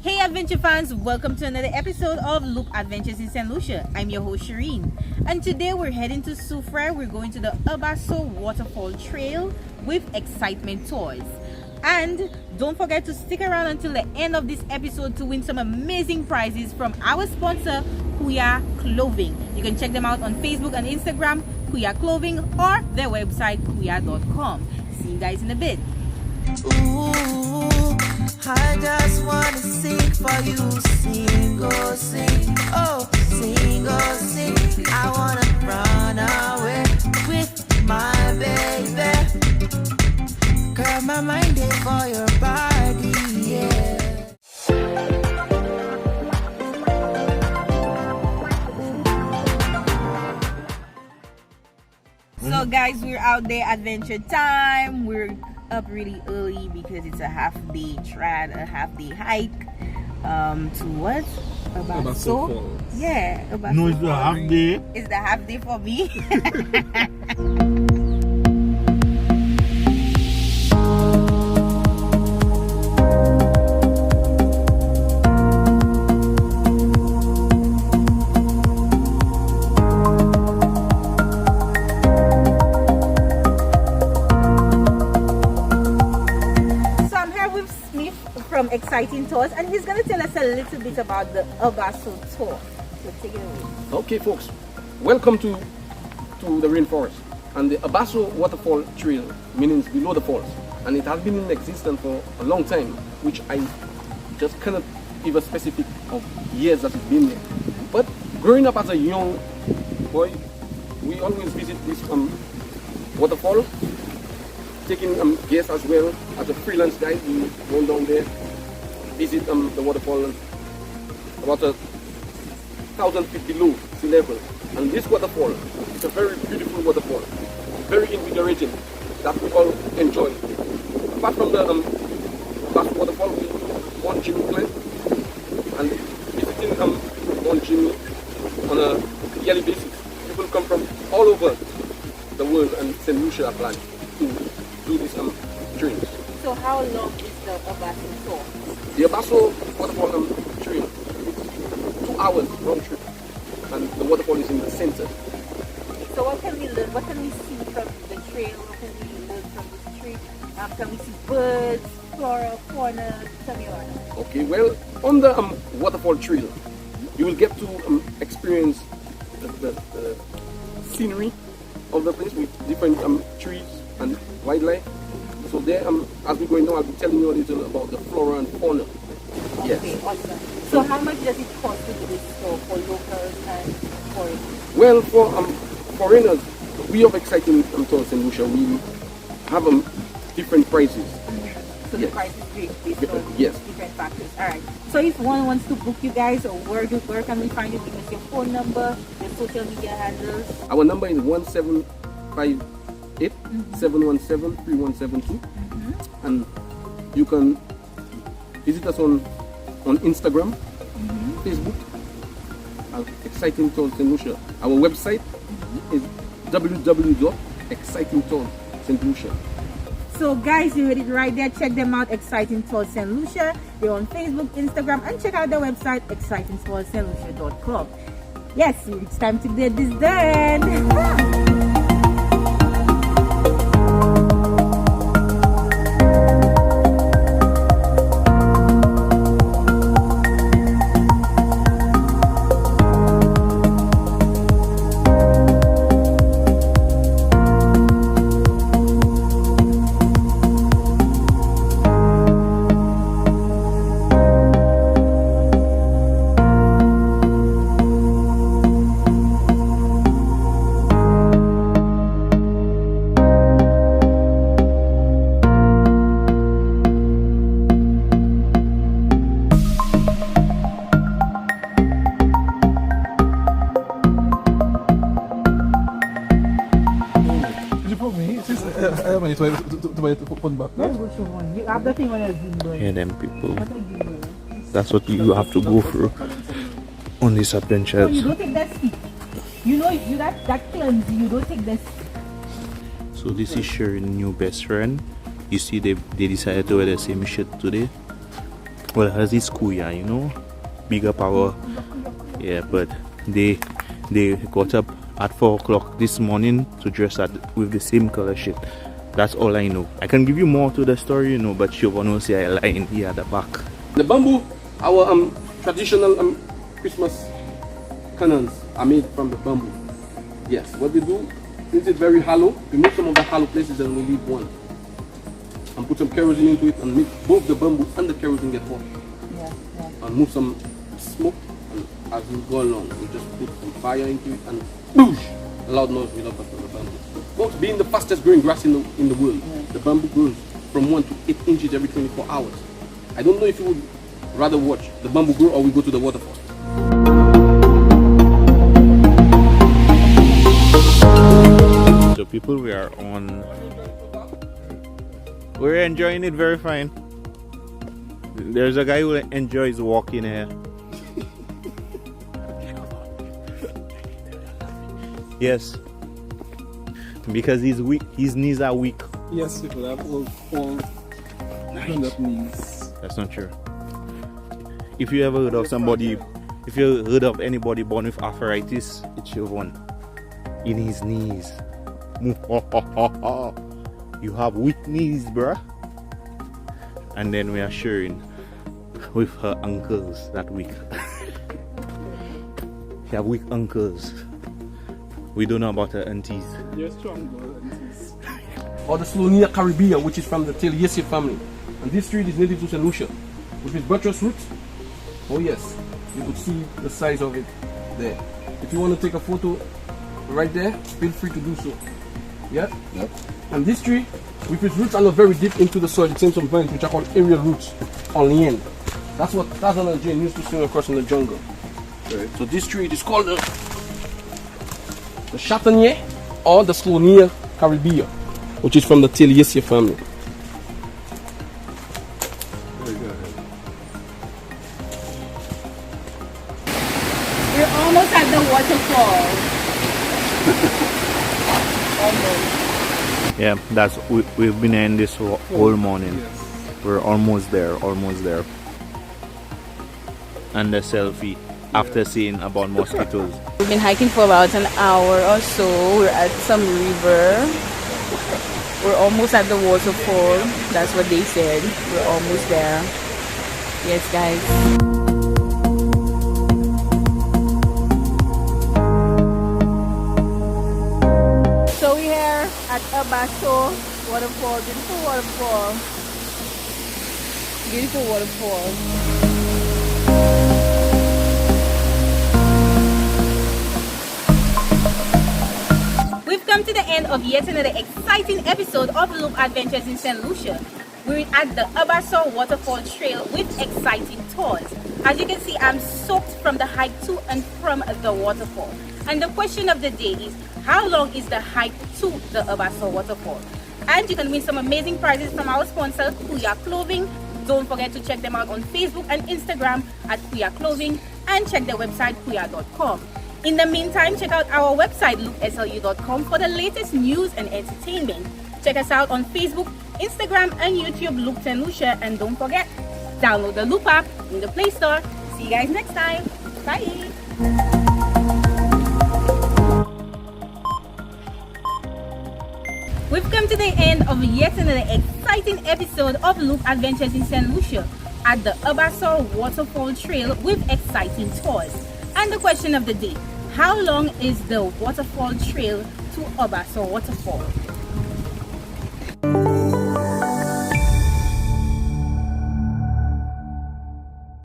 Hey adventure fans, welcome to another episode of Loop Adventures in Saint Lucia. I'm your host Sharine, and today we're heading to Soufriere. We're going to the Bas Saut Waterfall trail with excitement tours. And don't forget to stick around until the end of this episode to win some amazing prizes from our sponsor, Kuya Clothing. You can check them out on Facebook and Instagram, Kuya Clothing, or their website, kuya.com. See you guys in a bit. Ooh, I just wanna sing for you, sing, oh sing, oh sing, oh sing. I wanna run away with my baby. Girl, my mind is for your body, yeah. So guys, we're out there, adventure time. We're up really early because it's a half-day trad, a half-day hike to what? Bas Saut Falls. Yeah, No, it's the half day. It's the half day for me. From Exciting Tours, and he's going to tell us a little bit about the Bas Saut tour. So take it away. Okay folks, welcome to the rainforest and the Bas Saut Waterfall trail, meaning below the falls, and it has been in existence for a long time, which I just cannot give a specific of years that it's been there. But growing up as a young boy, we always visit this waterfall, taking guests as well. As a freelance guide, we go down there, visit the waterfall about 1,000 feet below sea level. And this waterfall is a very beautiful waterfall, very invigorating, that we all enjoy. Apart from the Bas Saut Waterfall, we do one Jimmy climb, and visiting one Jimmy on a yearly basis. People come from all over the world and Saint Lucia apply to do these trails. So how long is the Bas Saut tour? The Bas Saut Waterfall trail, it's 2 hours round trip, and the waterfall is in the center. So what can we learn? What can we see from the trail? What can we learn from this trip? Can we see birds, flora, fauna? Tell me about it. Okay, well, on the waterfall trail, you will get to experience the scenery of the place with different trees and wildlife. So there, as we're going now, I'll be telling you a little about the flora and fauna. Okay, Yes. awesome. So how much does it cost to do this for locals and foreigners? Well, for foreigners, we of Exciting Tours in Lucia, we have different prices. So Yes. the price is great based on Yes. different factors. Alright. So if one wants to book you guys, or where can we find you? Give us your phone number, your social media handles. Our number is 1758 717 3172, and you can visit us on Instagram, Facebook, Exciting Tours Saint Lucia. Our website is www.excitingtoursstlucia. So guys, you heard it right there. Check them out, Exciting Tours Saint Lucia. They're on Facebook, Instagram, and check out their website, excitingtoursstlucia.com. Yes, it's time to get this done. money to buy the phone back. Let's go show one. You have the thing on your gimbal. Yeah, them people. What a gimbal. That's what you have to go through on these So adventures. you don't take that stick. You know, you that cleanse you don't take that stick. So this is Sherine's new best friend. You see, they decided to wear the same shirt today. well, has his kuya, you know, bigger power. Yeah, but they got up at 4 o'clock this morning to dress with the same color shit. That's all I know. I can give you more to the story, you know, but Shervon will say I lying here at the back. The bamboo, our traditional Christmas cannons are made from the bamboo. Yes, what they do, since it's very hollow, we make some of the hollow places and we leave one. And put some kerosene into it and make both the bamboo and the kerosene get hot. And move some smoke, and as we go along, we just put some fire into it and boosh! A loud noise will up from the bamboo. But being the fastest growing grass in the world, the bamboo grows from 1 to 8 inches every 24 hours. I don't know if you would rather watch the bamboo grow or we go to the waterfall. So people, we're enjoying it very fine. There's a guy who enjoys walking here. Yes, because he's weak. His knees are weak. Yes, people have all up knees. That's not true. If you ever heard of somebody, if you heard of anybody born with arthritis, it's Shervon. In his knees. You have weak knees, bruh. And then we are Sharine with her ankles that weak. She have weak ankles. We don't know about her aunties. You're strong, aunties. Or the Slonia caribea, which is from the Saint family. And this tree is native to Saint Lucia. With its buttress roots, oh yes, you could see the size of it there. If you want to take a photo right there, feel free to do so. Yeah? Yep. And this tree, with its roots are not very deep into the soil, it sends some vines which are called aerial roots on the end. That's what Tarzan and Jane used to swim across in the jungle. Right. So this tree, it is called the Châtaignier or the Slonia caribea, which is from the Saint family. We're almost at the waterfall. Almost. Yeah, we've been in this whole morning. Yes. We're almost there. And the selfie after seeing about mosquitoes. We've been hiking for about an hour or so. We're at some river. We're almost at the waterfall. That's what they said. We're almost there. Yes, guys. So we're here at Bas Saut Waterfall. Beautiful waterfall. Beautiful waterfall. We've come to the end of yet another exciting episode of Loop Adventures in Saint Lucia. We're at the Bas Saut Waterfall Trail with exciting tours. As you can see, I'm soaked from the hike to and from the waterfall. And the question of the day is, how long is the hike to the Bas Saut Waterfall? And you can win some amazing prizes from our sponsor, Kuya Clothing. Don't forget to check them out on Facebook and Instagram at Kuya Clothing and check their website, kuya.com. In the meantime, check out our website, loopslu.com, for the latest news and entertainment. Check us out on Facebook, Instagram, and YouTube, Loop Saint Lucia. And don't forget, download the Loop app in the Play Store. See you guys next time. Bye. We've come to the end of yet another exciting episode of Loop Adventures in Saint Lucia at the Bas Saut Waterfall Trail with exciting tours. And the question of the day, how long is the waterfall trail to Bas Saut Waterfall?